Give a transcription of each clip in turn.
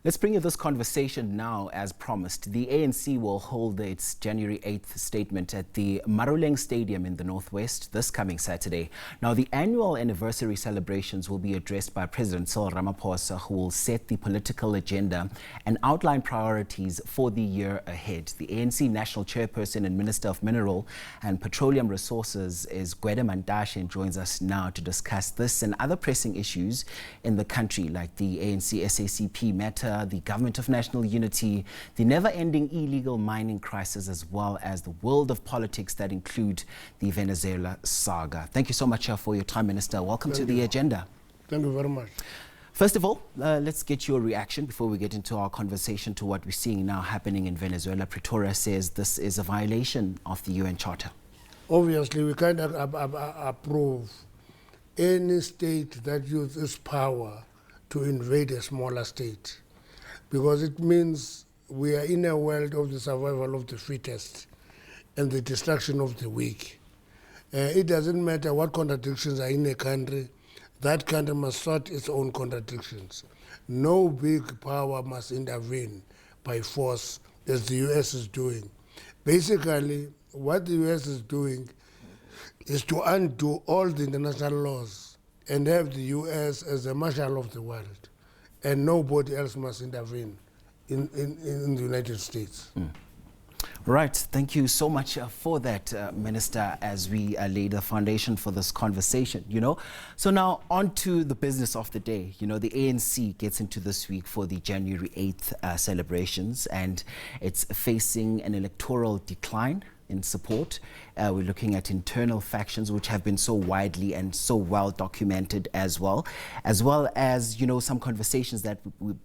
Let's bring you this conversation now as promised. The ANC will hold its January 8th statement at the Maruleng Stadium in the Northwest this coming Saturday. Now, the annual anniversary celebrations will be addressed by President Cyril Ramaphosa, who will set the political agenda and outline priorities for the year ahead. The ANC National Chairperson and Minister of Mineral and Petroleum Resources is Gwede Mantashe and joins us now to discuss this and other pressing issues in the country, like the ANC-SACP matter, the Government of National Unity, the never-ending illegal mining crisis, as well as the world of politics that include the Venezuela saga. Thank you so much for your time, Minister. Welcome to the agenda. Thank you very much. First of all, let's get your reaction before we get into our conversation to what we're seeing now happening in Venezuela. Pretoria says this is a violation of the UN Charter. Obviously, we can't approve any state that uses power to invade a smaller state, because it means we are in a world of the survival of the fittest and the destruction of the weak. It doesn't matter what contradictions are in a country, that country must sort its own contradictions. No big power must intervene by force, as the US is doing. Basically, what the US is doing is to undo all the international laws and have the US as the marshal of the world, and nobody else must intervene in the United States. Right. Thank you so much for that, Minister, as we lay the foundation for this conversation, So now on to the business of the day. The ANC gets into this week for the January 8th celebrations, and it's facing an electoral decline in support. We're looking at internal factions which have been so widely and so well documented as well as some conversations that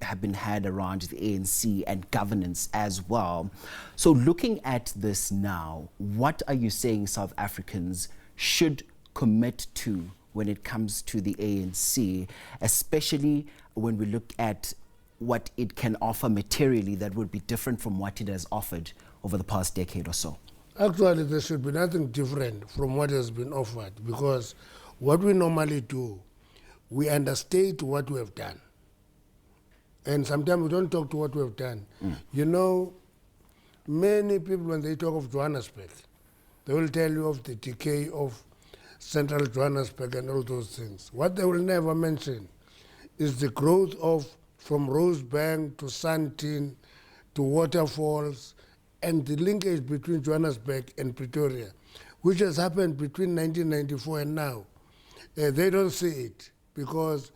have been had around the ANC and governance as well. So looking at this now, what are you saying South Africans should commit to when it comes to the ANC, especially when we look at what it can offer materially that would be different from what it has offered over the past decade or so? Actually, there should be nothing different from what has been offered, because what we normally do, we understate what we have done. And sometimes we don't talk to what we have done. Many people, when they talk of Johannesburg, they will tell you of the decay of central Johannesburg and all those things. What they will never mention is the growth of from Rosebank to Sandton to waterfalls, and the linkage between Johannesburg and Pretoria, which has happened between 1994 and now. They don't see it because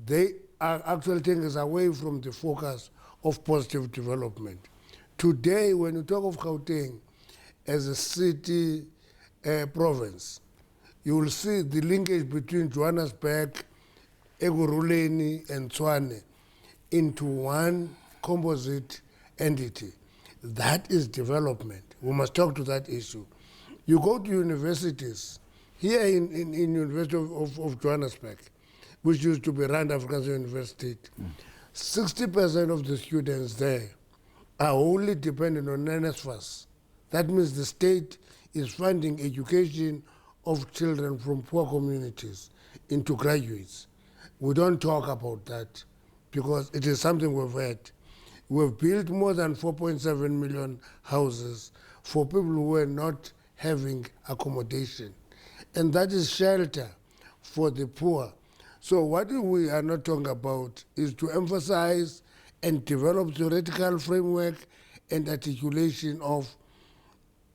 they are actually taking us away from the focus of positive development. Today, when you talk of Gauteng as a city province, you will see the linkage between Johannesburg, Ekurhuleni, and Tshwane into one composite entity. That is development. We must talk to that issue. You go to universities, here in University of Johannesburg, which used to be Rand African University, 60% of the students there are only dependent on NSFAS. That means the state is funding education of children from poor communities into graduates. We don't talk about that because it is something we've had. We've built more than 4.7 million houses for people who are not having accommodation. And that is shelter for the poor. So what we are not talking about is to emphasize and develop theoretical framework and articulation of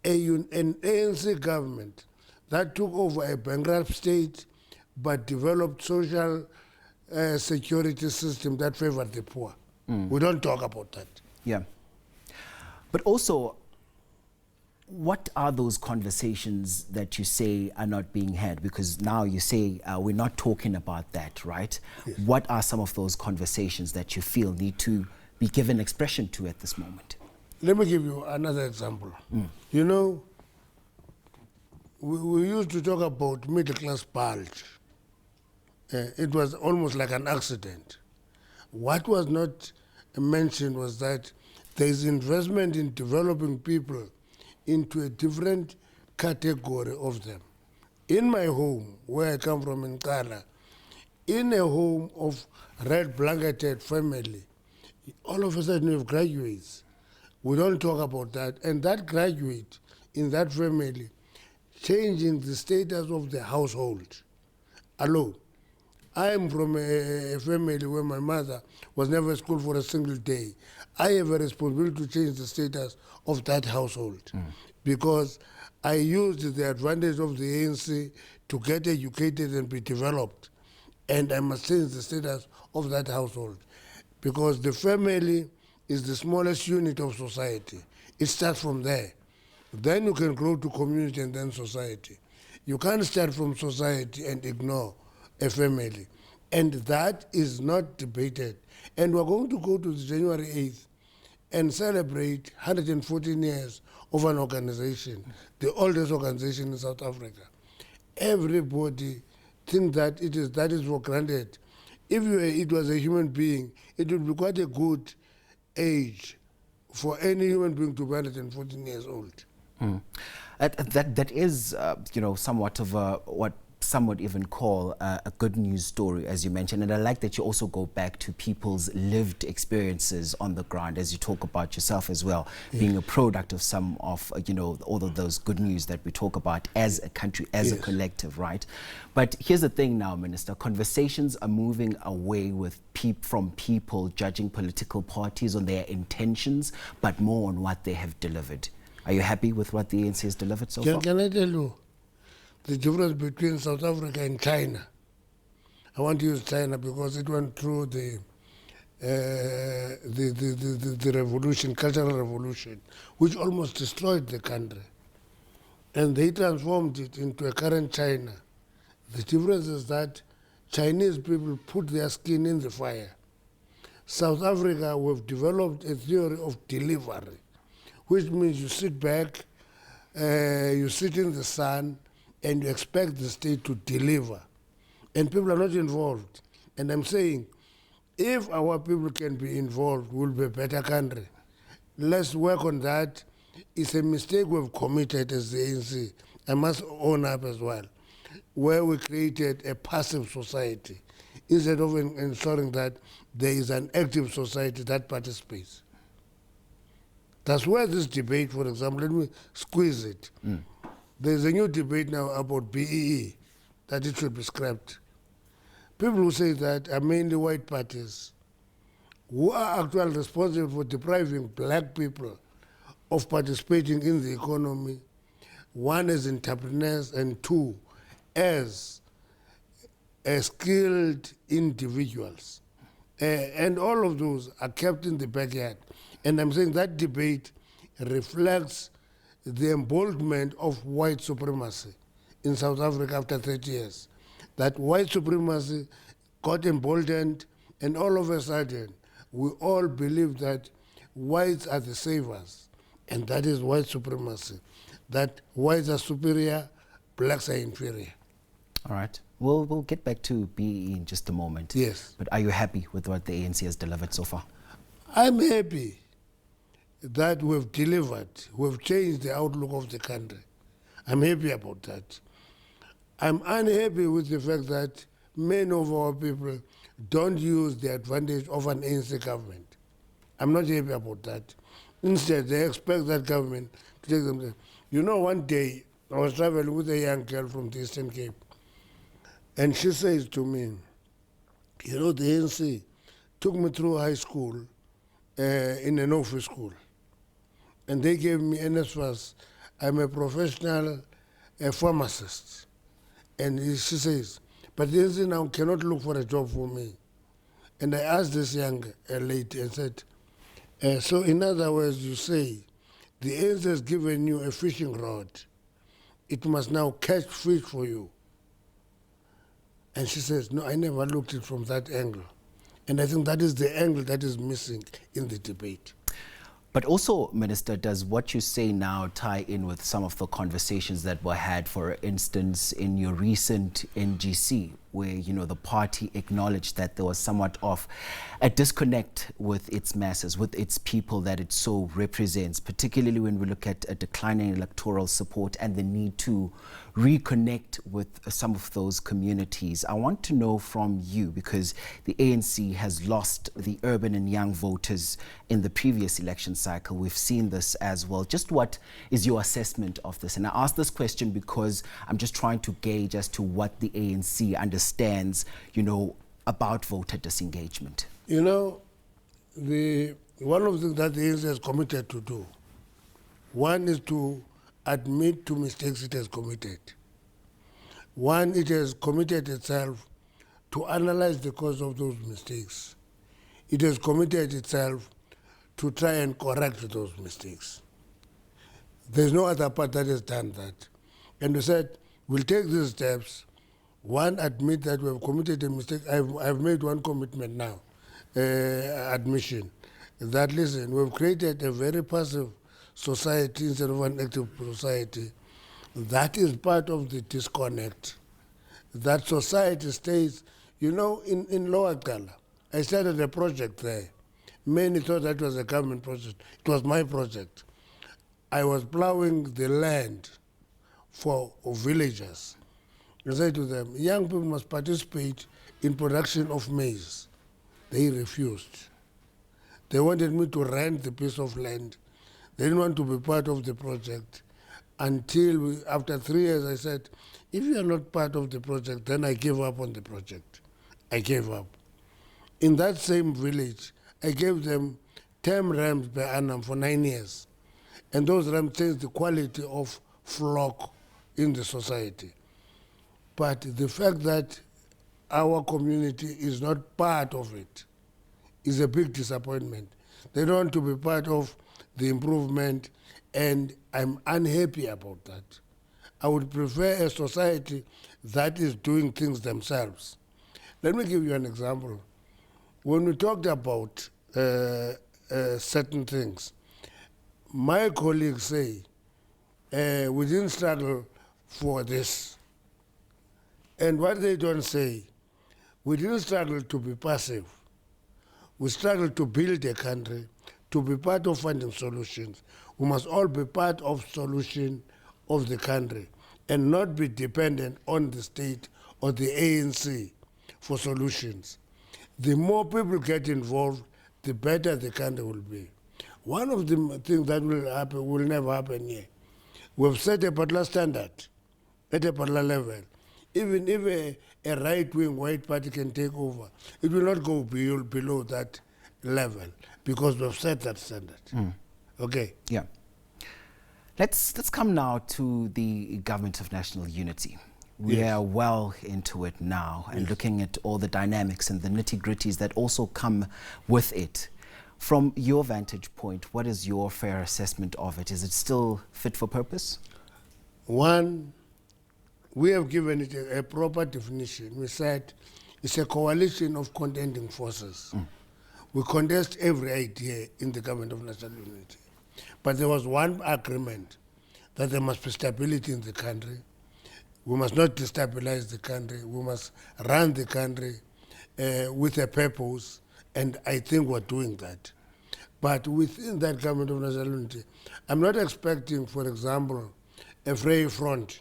an ANC government that took over a bankrupt state but developed social security system that favored the poor. We don't talk about that. Yeah. But also, what are those conversations that you say are not being had? Because now you say we're not talking about that, right? Yes. What are some of those conversations that you feel need to be given expression to at this moment? Let me give you another example. We used to talk about middle-class bulge. It was almost like an accident. What was not mentioned was that there is investment in developing people into a different category of them. In my home, where I come from in Kala, in a home of red blanketed family, All of a sudden you have graduates. We don't talk about that. And that graduate in that family changing the status of the household alone. I am from a family where my mother was never at school for a single day. I have a responsibility to change the status of that household because I used the advantage of the ANC to get educated and be developed. And I must change the status of that household because the family is the smallest unit of society. It starts from there. Then you can grow to community and then society. You can't start from society and ignore a family. And that is not debated. And we're going to go to the January 8th and celebrate 114 years of an organization, the oldest organization in South Africa. Everybody thinks that that is for granted. If it was a human being, it would be quite a good age for any human being to be 114 years old. That is, somewhat of what some would even call a good news story, as you mentioned. And I like that you also go back to people's lived experiences on the ground, as you talk about yourself as well, being a product of some of, all of those good news that we talk about as a country, as a collective, right? But here's the thing now, Minister. Conversations are moving away with from people judging political parties on their intentions, but more on what they have delivered. Are you happy with what the ANC has delivered so far? Can I tell you the difference between South Africa and China? I want to use China because it went through the revolution, cultural revolution, which almost destroyed the country. And they transformed it into a current China. The difference is that Chinese people put their skin in the fire. South Africa, we've developed a theory of delivery, which means you sit back, you sit in the sun, and you expect the state to deliver. And people are not involved. And I'm saying, if our people can be involved, we'll be a better country. Let's work on that. It's a mistake we've committed as the ANC. I must own up as well, where we created a passive society instead of ensuring that there is an active society that participates. That's where this debate, for example, let me squeeze it. There's a new debate now about BEE, that it should be scrapped. People who say that are mainly white parties who are actually responsible for depriving black people of participating in the economy, one as entrepreneurs and two as skilled individuals. And all of those are kept in the backyard. And I'm saying that debate reflects the emboldenment of white supremacy in South Africa after 30 years. That white supremacy got emboldened, and all of a sudden, we all believe that whites are the saviors, and that is white supremacy. That whites are superior, blacks are inferior. All right. We'll get back to BEE in just a moment. Yes. But are you happy with what the ANC has delivered so far? I'm happy that we've delivered, we've changed the outlook of the country. I'm happy about that. I'm unhappy with the fact that many of our people don't use the advantage of an ANC government. I'm not happy about that. Instead, they expect that government to take them. You know, one day I was traveling with a young girl from the Eastern Cape, and she says to me, you know, the ANC took me through high school in an office school. And they gave me NSFAS. I'm a professional pharmacist. And she says, but the ANC now cannot look for a job for me. And I asked this young lady and said, so in other words, you say, the ANC has given you a fishing rod. It must now catch fish for you. And she says, no, I never looked at it from that angle. And I think that is the angle that is missing in the debate. But also, Minister, does what you say now tie in with some of the conversations that were had, for instance, in your recent NGC, where, you know, the party acknowledged that there was somewhat of a disconnect with its masses, with its people that it so represents, particularly when we look at a declining electoral support and the need to reconnect with some of those communities. I want to know from you, because the ANC has lost the urban and young voters in the previous election cycle. We've seen this as well. Just what is your assessment of this? And I ask this question because I'm just trying to gauge as to what the ANC understands, you know, about voter disengagement. You know, one of the things that the ANC has committed to do, one is to admit to mistakes it has committed. One, it has committed itself to analyze the cause of those mistakes. It has committed itself to try and correct those mistakes. There's no other part that has done that. And we said, we'll take these steps. One, admit that we have committed a mistake. I've made one commitment now, admission, that listen, we've created a very passive society instead of an active society. That is part of the disconnect. That society stays, you know, in Lower Kala. I started a project there. Many thought that was a government project. It was my project. I was plowing the land for villagers. I said to them, young people must participate in production of maize. They refused. They wanted me to rent the piece of land. They didn't want to be part of the project until after 3 years, I said, if you are not part of the project, then I give up on the project. I gave up. In that same village, I gave them 10 rams per annum for 9 years. And those rams changed the quality of flock in the society. But the fact that our community is not part of it is a big disappointment. They don't want to be part of the improvement, and I'm unhappy about that. I would prefer a society that is doing things themselves. Let me give you an example. When we talked about certain things, my colleagues say, we didn't struggle for this. And what they don't say, we didn't struggle to be passive. We struggled to build a country, to be part of finding solutions. We must all be part of solution of the country and not be dependent on the state or the ANC for solutions. The more people get involved, the better the country will be. One of the things that will happen, will never happen here. We've set a particular standard at a particular level. Even if a right-wing white party can take over, it will not go below that level because we've set that standard. Okay? Yeah. Let's come now to the Government of National Unity. We are well into it now and looking at all the dynamics and the nitty-gritties that also come with it. From your vantage point, what is your fair assessment of it? Is it still fit for purpose? One, we have given it a proper definition. We said it's a coalition of contending forces. We contest every idea in the Government of National Unity. But there was one agreement that there must be stability in the country. We must not destabilize the country. We must run the country with a purpose, and I think we're doing that. But within that Government of National Unity, I'm not expecting, for example, a Free Front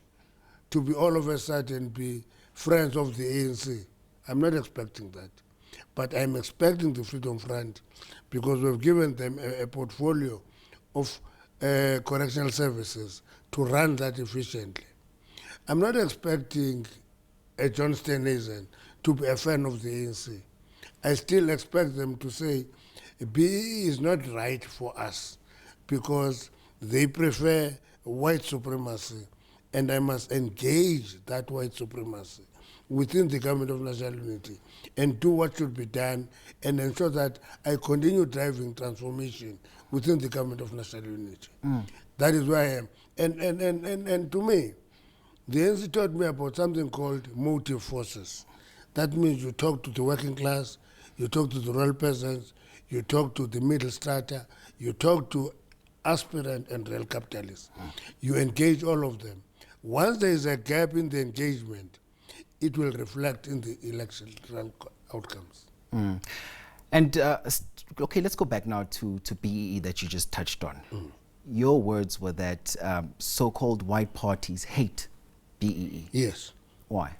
to be all of a sudden be friends of the ANC. I'm not expecting that. But I'm expecting the Freedom Front because we've given them a portfolio of correctional services to run that efficiently. I'm not expecting a John Steenhuisen to be a fan of the ANC. I still expect them to say, BE is not right for us because they prefer white supremacy, and I must engage that white supremacy within the Government of National Unity and do what should be done and ensure that I continue driving transformation within the Government of National Unity. That is where I am. And to me, the ANC taught me about something called motive forces. That means you talk to the working class, you talk to the rural peasants, you talk to the middle strata, you talk to aspirant and real capitalists. You engage all of them. Once there is a gap in the engagement, it will reflect in the electoral outcomes. And okay, let's go back now to BEE that you just touched on. Your words were that so-called white parties hate BEE. Yes. Why?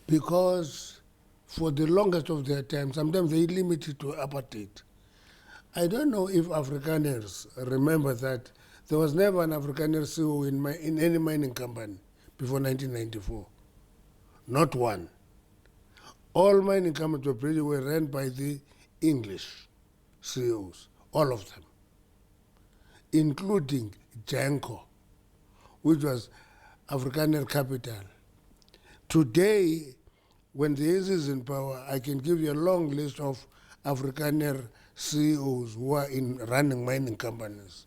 Because for the longest of their time, sometimes they limit it to apartheid. I don't know if Afrikaners remember that there was never an Afrikaner CEO in any mining company before 1994. Not one. All mining companies were run by the English CEOs, all of them, including Janko, which was Afrikaner capital. Today, when the ANC is in power, I can give you a long list of Afrikaner CEOs who are running mining companies.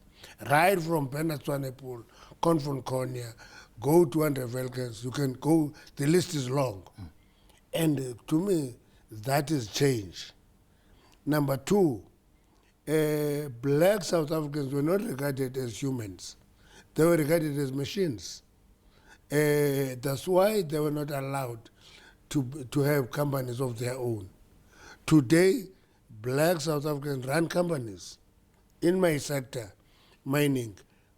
Right from Bernard Swanepoel, Confon Konya, go to Andre Velkens, you can go, the list is long. And to me, that is change. Number two, black South Africans were not regarded as humans. They were regarded as machines. That's why they were not allowed to have companies of their own. Today, black South Africans run companies. In my sector, mining,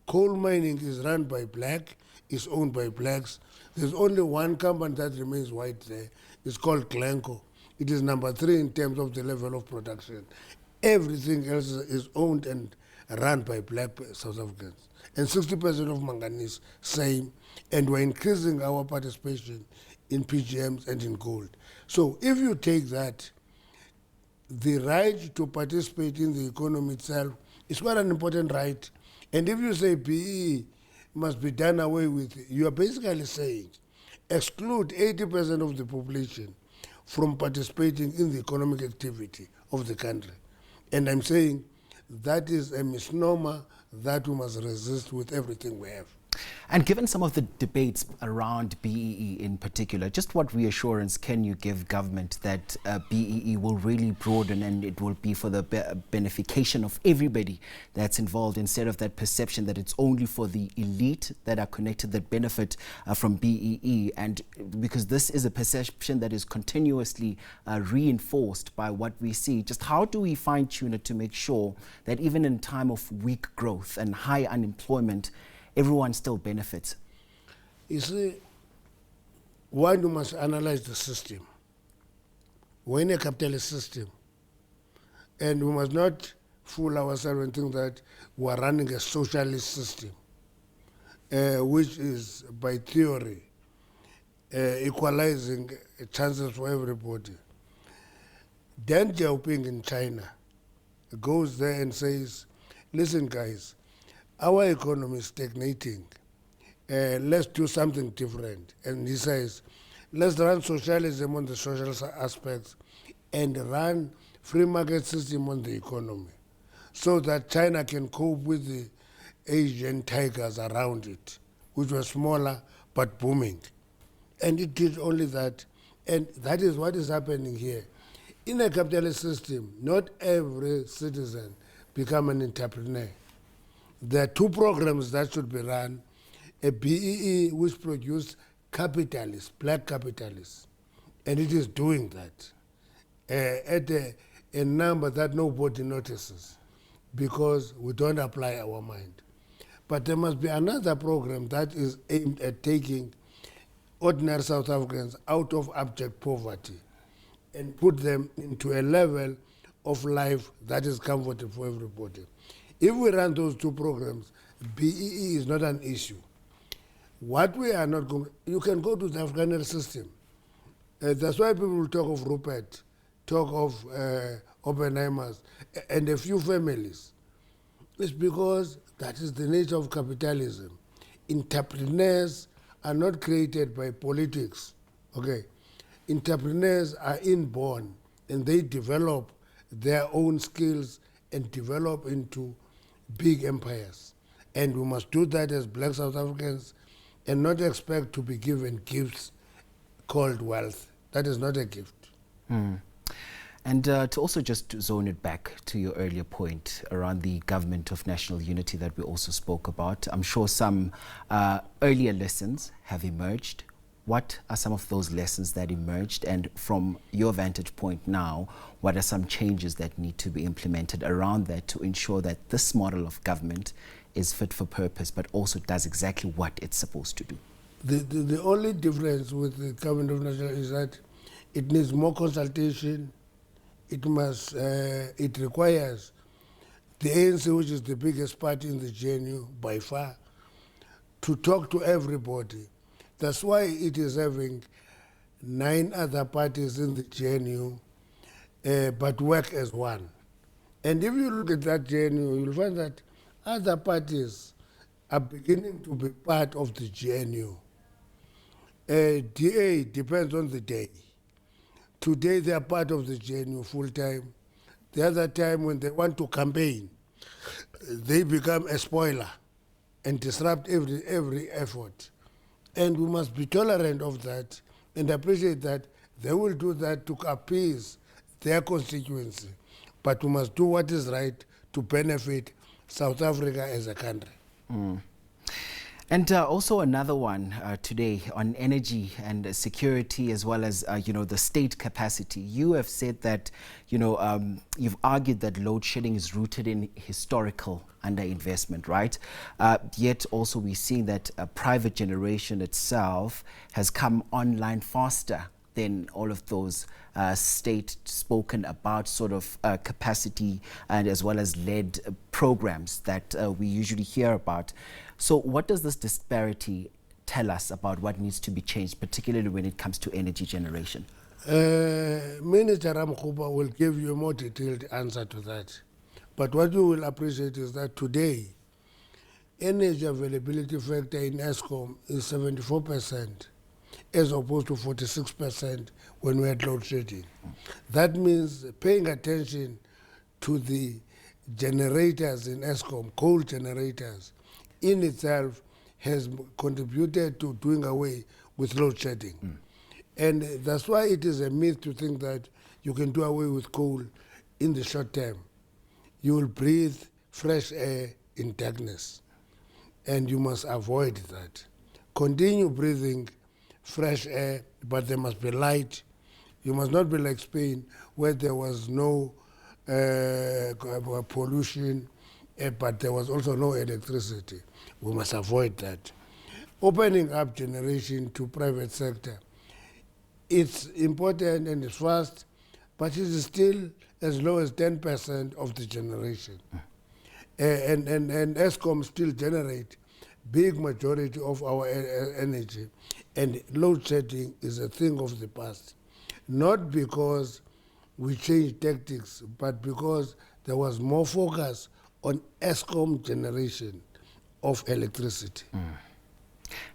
coal mining is run by black, is owned by blacks. There's only one company that remains white there. It's called Glencore. It is number 3 in terms of the level of production. Everything else is owned and run by black South Africans. And 60% of manganese, same. And we're increasing our participation in PGMs and in gold. So if you take that, the right to participate in the economy itself is quite an important right. And if you say BEE must be done away with, you are basically saying exclude 80% of the population from participating in the economic activity of the country. And I'm saying that is a misnomer that we must resist with everything we have. And given some of the debates around BEE in particular, just what reassurance can you give government that BEE will really broaden and it will be for the benefication of everybody that's involved, instead of that perception that it's only for the elite that are connected that benefit from BEE? And because this is a perception that is continuously reinforced by what we see, just how do we fine-tune it to make sure that even in time of weak growth and high unemployment, everyone still benefits? You see, one, you must analyze the system. We're in a capitalist system, and we must not fool ourselves and think that we're running a socialist system, which is, by theory, equalizing chances for everybody. Deng Xiaoping in China goes there and says, listen guys, our economy is stagnating. Let's do something different. And he says, let's run socialism on the social aspects and run free market system on the economy so that China can cope with the Asian tigers around it, which were smaller but booming. And it did only that. And that is what is happening here. In a capitalist system, not every citizen become an entrepreneur. There are 2 programs that should be run, a BEE which produced capitalists, black capitalists, and it is doing that at a number that nobody notices because we don't apply our mind. But there must be another program that is aimed at taking ordinary South Africans out of abject poverty and put them into a level of life that is comfortable for everybody. If we run those 2 programs, BEE is not an issue. What we are not going, you can go to the Afrikaner system. That's why people will talk of Rupert, talk of Oppenheimers, and a few families. It's because that is the nature of capitalism. Entrepreneurs are not created by politics, okay? Entrepreneurs are inborn, and they develop their own skills and develop into big empires. And we must do that as black South Africans and not expect to be given gifts called wealth. That is not a gift. And to also just zone it back to your earlier point around the government of national unity that we also spoke about, I'm sure some earlier lessons have emerged. what are some of those lessons that emerged? And from your vantage point now, what are some changes that need to be implemented around that to ensure that this model of government is fit for purpose, but also does exactly what it's supposed to do? The only difference with the government of national is that it needs more consultation. It requires the ANC, which is the biggest party in the GNU by far, to talk to everybody. That's why it is having 9 other parties in the GNU, but work as one. And if you look at that GNU, you'll find that other parties are beginning to be part of the GNU. DA depends on the day. Today they are part of the GNU full time. The other time when they want to campaign, they become a spoiler and disrupt every effort. And we must be tolerant of that and appreciate that they will do that to appease their constituency. But we must do what is right to benefit South Africa as a country. And also another one today on energy and security, as well as, the state capacity. You have said that, you've argued that load shedding is rooted in historical underinvestment, right? Yet also we're seeing that private generation itself has come online faster than all of those state spoken about sort of capacity and as well as led programs that we usually hear about. So what does this disparity tell us about what needs to be changed, particularly when it comes to energy generation? Minister Ramaphosa will give you a more detailed answer to that. But what you will appreciate is that today, energy availability factor in Eskom is 74%, as opposed to 46% when we had load shedding. That means paying attention to the generators in Eskom, coal generators, in itself has contributed to doing away with load shedding. And that's why it is a myth to think that you can do away with coal in the short term. You will breathe fresh air in darkness, and you must avoid that. Continue breathing fresh air, but there must be light. You must not be like Spain, where there was no pollution, but there was also no electricity. We must avoid that. Opening up generation to private sector, it's important and it's fast, but it is still as low as 10% of the generation. And Eskom still generate big majority of our energy. And load shedding is a thing of the past. Not because we changed tactics, but because there was more focus on Eskom generation of electricity.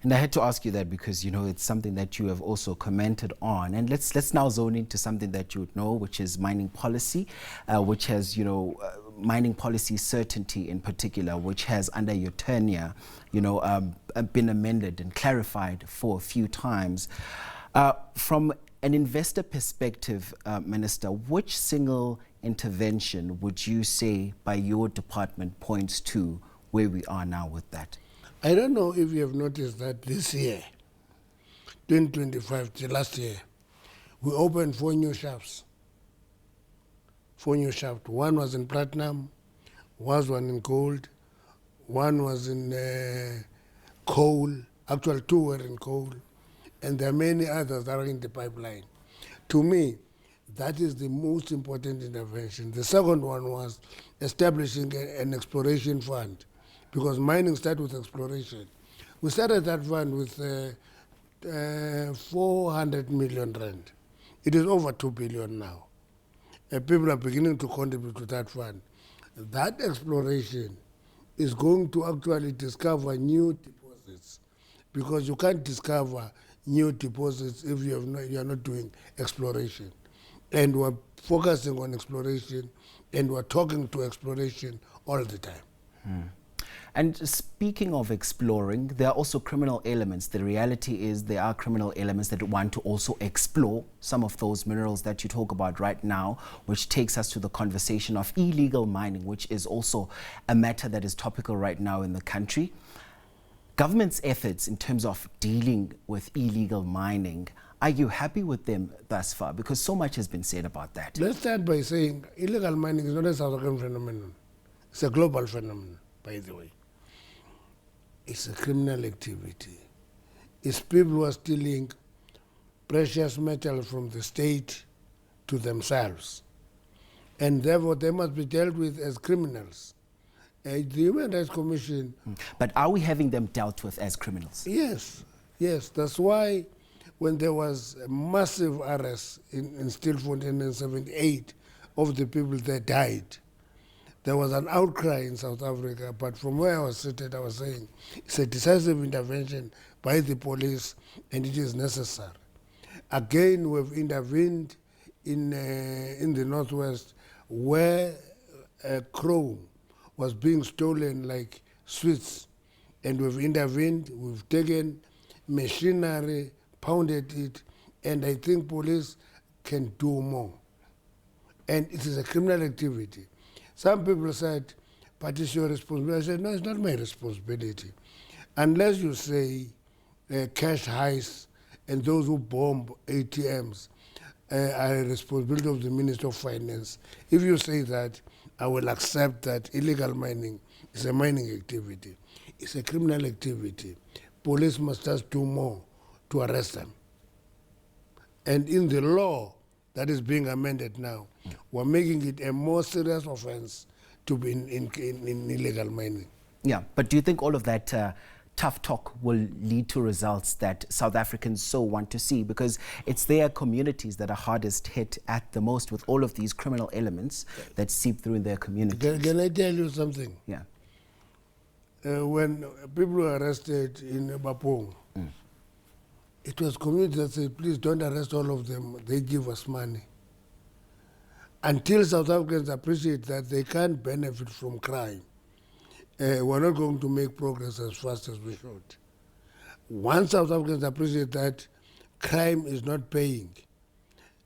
And I had to ask you that because, it's something that you have also commented on. And let's now zone into something that you would know, which is mining policy, which has, mining policy certainty in particular, which has under your tenure, been amended and clarified for a few times. From an investor perspective, Minister, which single intervention would you say by your department points to where we are now with that? I don't know if you have noticed that this year, 2025, the last year, we opened 4 new shafts. 4 new shafts. One was in platinum, one in gold, one was in coal. Actually, 2 were in coal, and there are many others that are in the pipeline. To me, that is the most important intervention. The second one was establishing an exploration fund, because mining starts with exploration. We started that fund with 400 million rand. It is over 2 billion now. People are beginning to contribute to that fund. That exploration is going to actually discover new deposits, because you can't discover new deposits if you are not doing exploration. And we're focusing on exploration, and we're talking to exploration all the time. And speaking of exploring, there are also criminal elements. The reality is there are criminal elements that want to also explore some of those minerals that you talk about right now, which takes us to the conversation of illegal mining, which is also a matter that is topical right now in the country. government's efforts in terms of dealing with illegal mining, are you happy with them thus far? Because so much has been said about that. Let's start by saying illegal mining is not a South African phenomenon. It's a global phenomenon, by the way. It's a criminal activity. It's people who are stealing precious metal from the state to themselves. And therefore, they must be dealt with as criminals. The Human Rights Commission... But are we having them dealt with as criminals? Yes, yes. That's why when there was a massive arrest in Stilfontein in 1978 of the people that died, there was an outcry in South Africa, but from where I was seated, I was saying it's a decisive intervention by the police and it is necessary. Again, we've intervened in the Northwest where chrome was being stolen like sweets, and we've intervened, we've taken machinery, pounded it, and I think police can do more. And it is a criminal activity. Some people said, but it's your responsibility. I said, no, it's not my responsibility. Unless you say cash heists and those who bomb ATMs are a responsibility of the Minister of Finance. If you say that, I will accept that illegal mining is a mining activity. It's a criminal activity. Police must just do more to arrest them. And in the law that is being amended now, we're making it a more serious offense to be in illegal mining. Yeah, but do you think all of that tough talk will lead to results that South Africans so want to see? Because it's their communities that are hardest hit at the most with all of these criminal elements that seep through in their communities. Can I tell you something? Yeah. When people were arrested in Bapong, it was community that said, please don't arrest all of them, they give us money. Until South Africans appreciate that they can't benefit from crime, we're not going to make progress as fast as we should. Once South Africans appreciate that crime is not paying,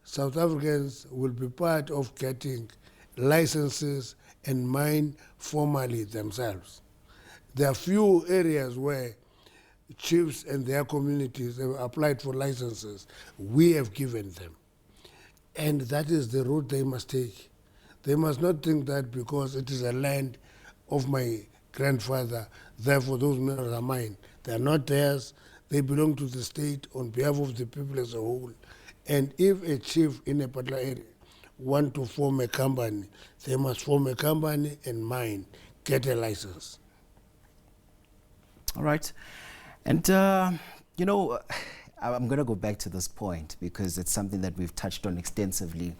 South Africans will be part of getting licenses and mine formally themselves. There are few areas where chiefs and their communities have applied for licenses. We have given them. And that is the route they must take. They must not think that because it is a land of my grandfather, therefore those minerals are mine. They are not theirs. They belong to the state on behalf of the people as a whole. And if a chief in a particular area want to form a company, they must form a company and mine, get a license. All right. And, you know, I'm going to go back to this point because it's something that we've touched on extensively,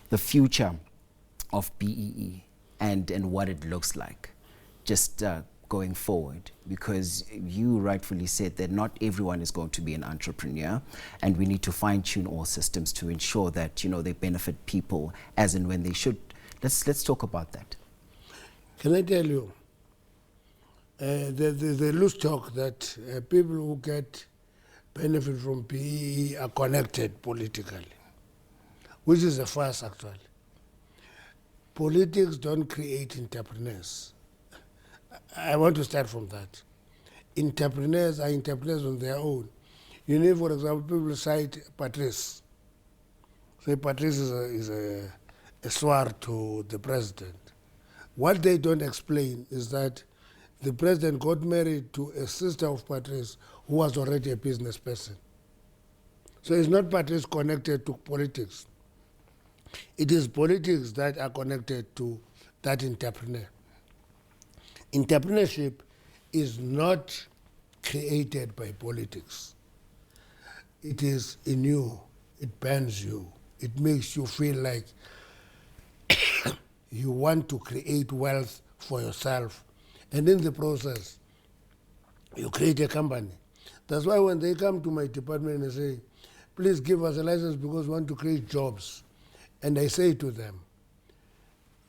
the future of BEE and what it looks like just going forward, because you rightfully said that not everyone is going to be an entrepreneur, and we need to fine-tune all systems to ensure that, you know, they benefit people as and when they should. Let's talk about that. Can I tell you, the loose talk that people who get benefit from PEE are connected politically, which is a farce actually. Politics don't create entrepreneurs. I want to start from that. Entrepreneurs are entrepreneurs on their own. You need, for example, people cite Patrice. Say Patrice is a sword to the president. What they don't explain is that the president got married to a sister of Patrice who was already a business person. So it's not Patrice connected to politics. It is politics that are connected to that entrepreneur. Entrepreneurship is not created by politics. It is in you. It burns you. It makes you feel like you want to create wealth for yourself. And in the process, you create a company. That's why when they come to my department and say, please give us a license because we want to create jobs. And I say to them,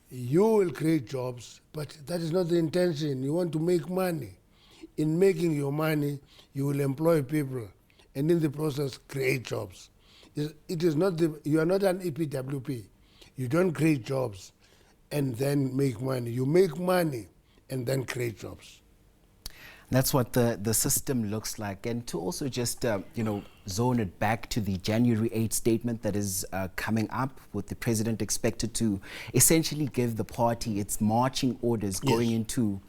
you will create jobs, but that is not the intention. You want to make money. In making your money, you will employ people, and in the process, create jobs. It is not you are not an EPWP. You don't create jobs and then make money. You make money and then create jobs. That's what the system looks like. And to also just, zone it back to the January 8th statement that is coming up, with the president expected to essentially give the party its marching orders going into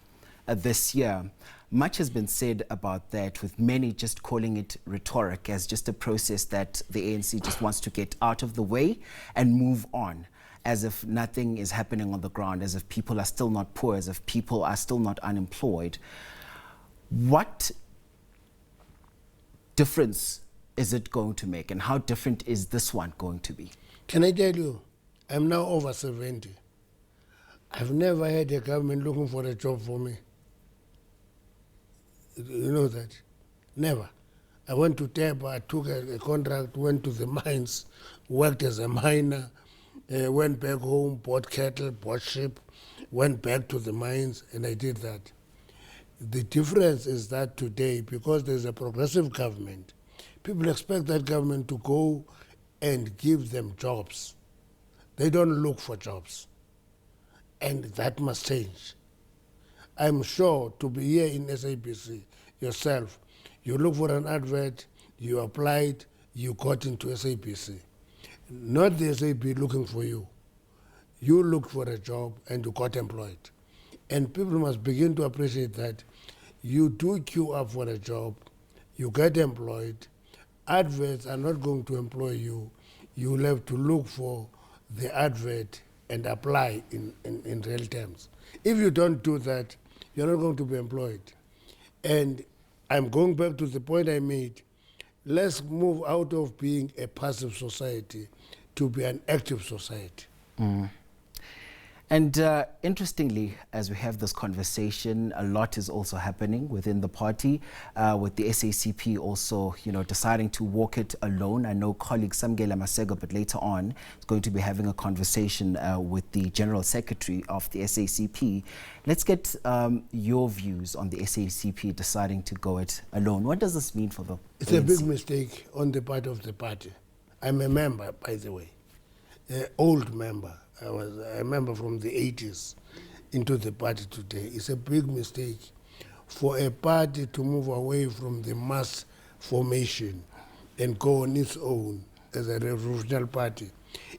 this year. Much has been said about that, with many just calling it rhetoric, as just a process that the ANC just wants to get out of the way and move on, as if nothing is happening on the ground, as if people are still not poor, as if people are still not unemployed. What difference is it going to make, and how different is this one going to be? Can I tell you, I'm now over 70. I've never had a government looking for a job for me. You know that? Never. I went to Teba, I took a contract, went to the mines, worked as a miner, went back home, bought cattle, bought sheep, went back to the mines, and I did that. The difference is that today, because there's a progressive government, people expect that government to go and give them jobs. They don't look for jobs. And that must change. I'm sure to be here in SABC yourself, you look for an advert, you applied, you got into SABC. Not the SAP looking for you. You looked for a job and you got employed. And people must begin to appreciate that you do queue up for a job, you get employed, adverts are not going to employ you. You will have to look for the advert and apply in real terms. If you don't do that, you're not going to be employed. And I'm going back to the point I made. Let's move out of being a passive society to be an active society. And interestingly, as we have this conversation, a lot is also happening within the party, with the SACP also, deciding to walk it alone. I know colleague Samgela Masego, but later on, is going to be having a conversation with the General Secretary of the SACP. Let's get your views on the SACP deciding to go it alone. What does this mean for the It's ANC? a big mistake on the part of the party. I'm a member, by the way, an old member. I was a member from the 80s into the party today. It's a big mistake for a party to move away from the mass formation and go on its own as a revolutionary party,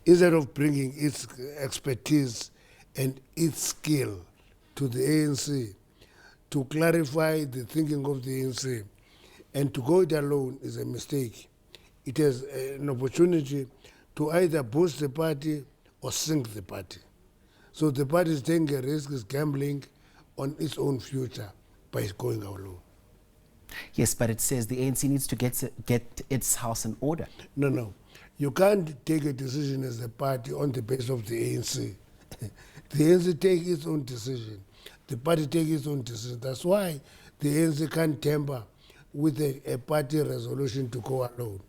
instead of bringing its expertise and its skill to the ANC to clarify the thinking of the ANC. And to go it alone is a mistake. It has an opportunity to either boost the party or sink the party. So the party is taking a risk, is gambling on its own future by going alone. Yes, but it says the ANC needs to get its house in order. No. You can't take a decision as a party on the basis of the ANC. The ANC take its own decision. The party take its own decision. That's why the ANC can't tamper with a party resolution to go alone.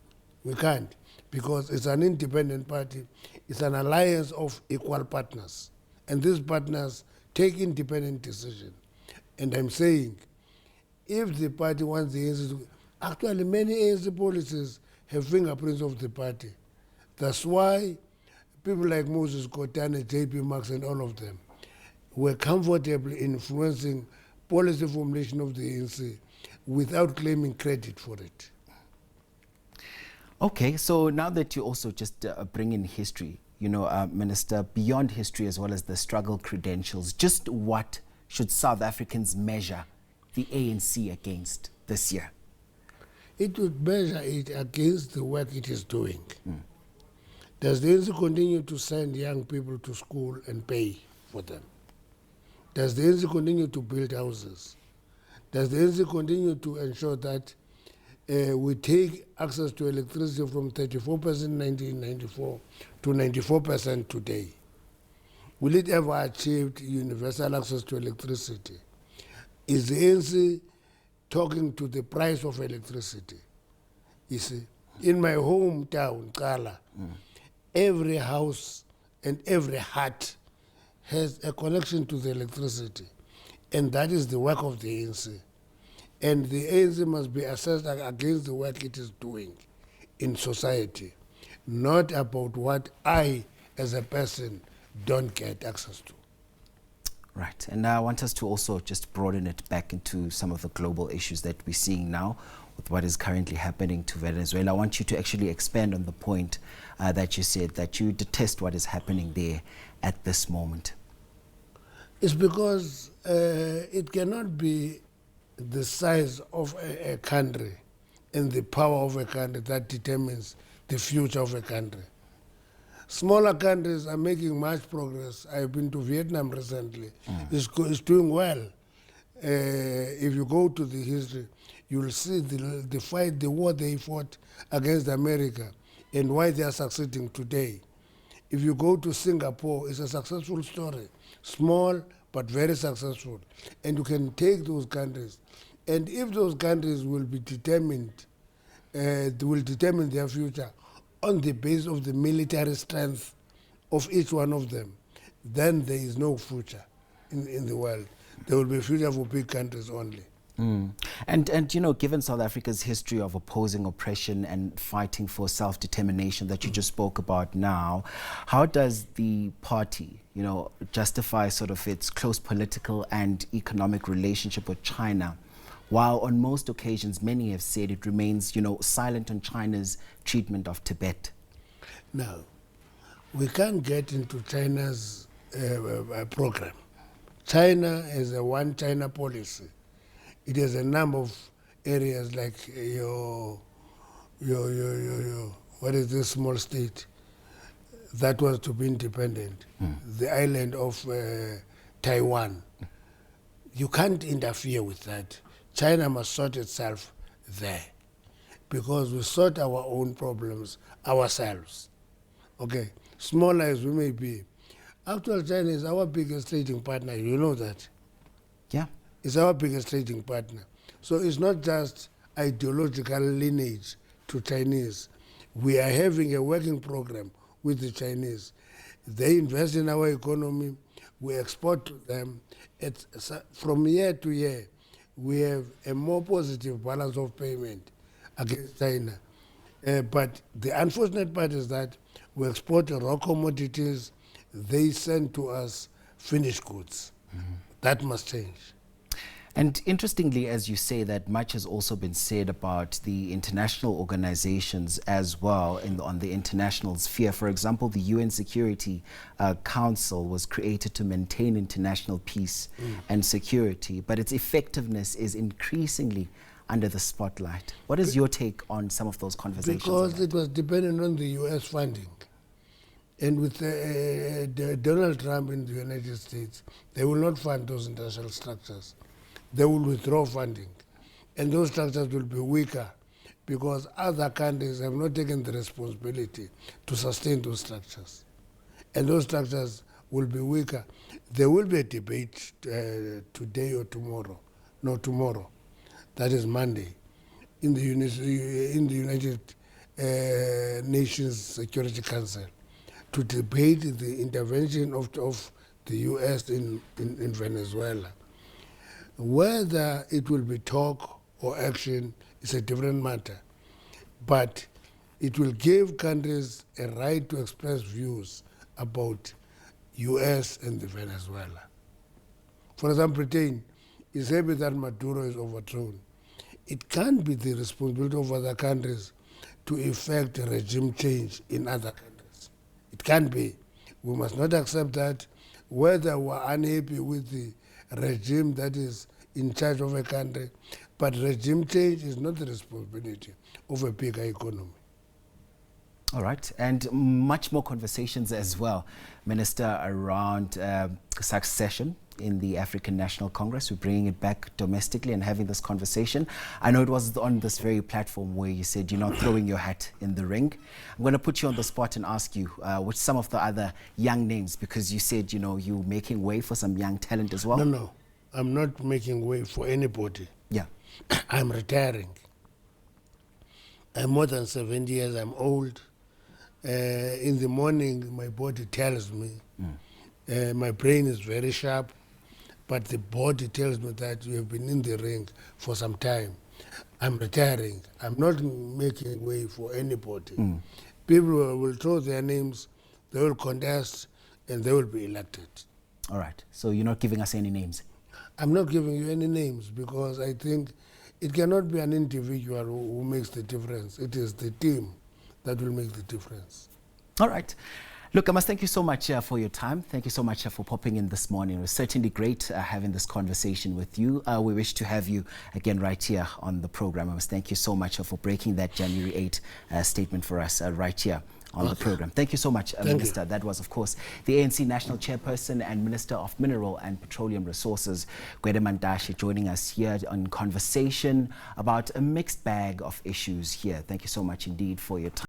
We can't, because it's an independent party. It's an alliance of equal partners. And these partners take independent decisions. And I'm saying, if the party wants the ANC to... Actually, many ANC policies have fingerprints of the party. That's why people like Moses Kotane, J.P. Marx, and all of them were comfortably influencing policy formulation of the ANC without claiming credit for it. Okay, so now that you also just bring in history, Minister, beyond history as well as the struggle credentials, just what should South Africans measure the ANC against this year? It would measure it against the work it is doing. Does the ANC continue to send young people to school and pay for them? Does the ANC continue to build houses? Does the ANC continue to ensure that we take access to electricity from 34% in 1994 to 94% today? Will it ever achieve universal access to electricity? Is the ANC talking to the price of electricity? You see, in my hometown, Kala, every house and every hut has a connection to the electricity, and that is the work of the ANC. And the ANC must be assessed against the work it is doing in society, not about what I, as a person, don't get access to. Right, and I want us to also just broaden it back into some of the global issues that we're seeing now with what is currently happening to Venezuela. I want you to actually expand on the point that you said, that you detest what is happening there at this moment. It's because it cannot be the size of a country and the power of a country that determines the future of a country. Smaller countries are making much progress. I've been to Vietnam recently. It's doing well. If you go to the history, you will see the fight, the war they fought against America and why they are succeeding today. If you go to Singapore, it's a successful story. Small, but very successful. And you can take those countries. And if those countries will be determined, they will determine their future on the basis of the military strength of each one of them, then there is no future in the world. There will be a future for big countries only. And you know, given South Africa's history of opposing oppression and fighting for self-determination that you just spoke about now, how does the party, you know, justify sort of its close political and economic relationship with China, while on most occasions many have said it remains, you know, silent on China's treatment of Tibet? Now, we can't get into China's program. China has a one China policy. It has a number of areas like what is this small state that was to be independent, the island of Taiwan. You can't interfere with that. China must sort itself there, because we sort our own problems ourselves. Okay, small as we may be. Actually, China is our biggest trading partner, you know that? Yeah. It's our biggest trading partner. So it's not just ideological lineage to Chinese. We are having a working program with the Chinese. They invest in our economy, we export to them. From year to year, we have a more positive balance of payment against China. But the unfortunate part is that we export raw commodities, they send to us finished goods. That must change. And interestingly, as you say, that much has also been said about the international organizations as well on the international sphere. For example, the UN Security Council was created to maintain international peace and security, but its effectiveness is increasingly under the spotlight. What is your take on some of those conversations? Because it was dependent on the US funding. And with Donald Trump in the United States, they will not fund those international structures. They will withdraw funding. And those structures will be weaker because other countries have not taken the responsibility to sustain those structures. And those structures will be weaker. There will be a debate today or tomorrow. No, tomorrow. That is Monday. In the United Nations Security Council to debate the intervention of the US in Venezuela. Whether it will be talk or action is a different matter, but it will give countries a right to express views about US and the Venezuela. For example, Britain is happy that Maduro is overthrown. It can't be the responsibility of other countries to effect a regime change in other countries. It can't be. We must not accept that, whether we're unhappy with the regime that is in charge of a country, but regime change is not the responsibility of a bigger economy. All right, and much more conversations as well, Minister, around succession in the African National Congress. We're bringing it back domestically and having this conversation. I know it was on this very platform where you said you're not throwing your hat in the ring. I'm going to put you on the spot and ask you which some of the other young names, because you said, you know, you're making way for some young talent as well. No, I'm not making way for anybody. Yeah. I'm retiring. I'm more than 70 years, I'm old. In the morning, my body tells me, my brain is very sharp, but the body tells me that you have been in the ring for some time. I'm retiring. I'm not making way for anybody. People will throw their names, they will contest, and they will be elected. All right. So you're not giving us any names? I'm not giving you any names because I think it cannot be an individual who makes the difference. It is the team that will make the difference. All right. Look, I must thank you so much for your time. Thank you so much for popping in this morning. It was certainly great having this conversation with you. We wish to have you again right here on the program. I must thank you so much for breaking that January 8 statement for us right here on the program. Thank you so much, Minister. That was, of course, the ANC National Chairperson and Minister of Mineral and Petroleum Resources, Gwede Mantashe, joining us here on conversation about a mixed bag of issues here. Thank you so much indeed for your time.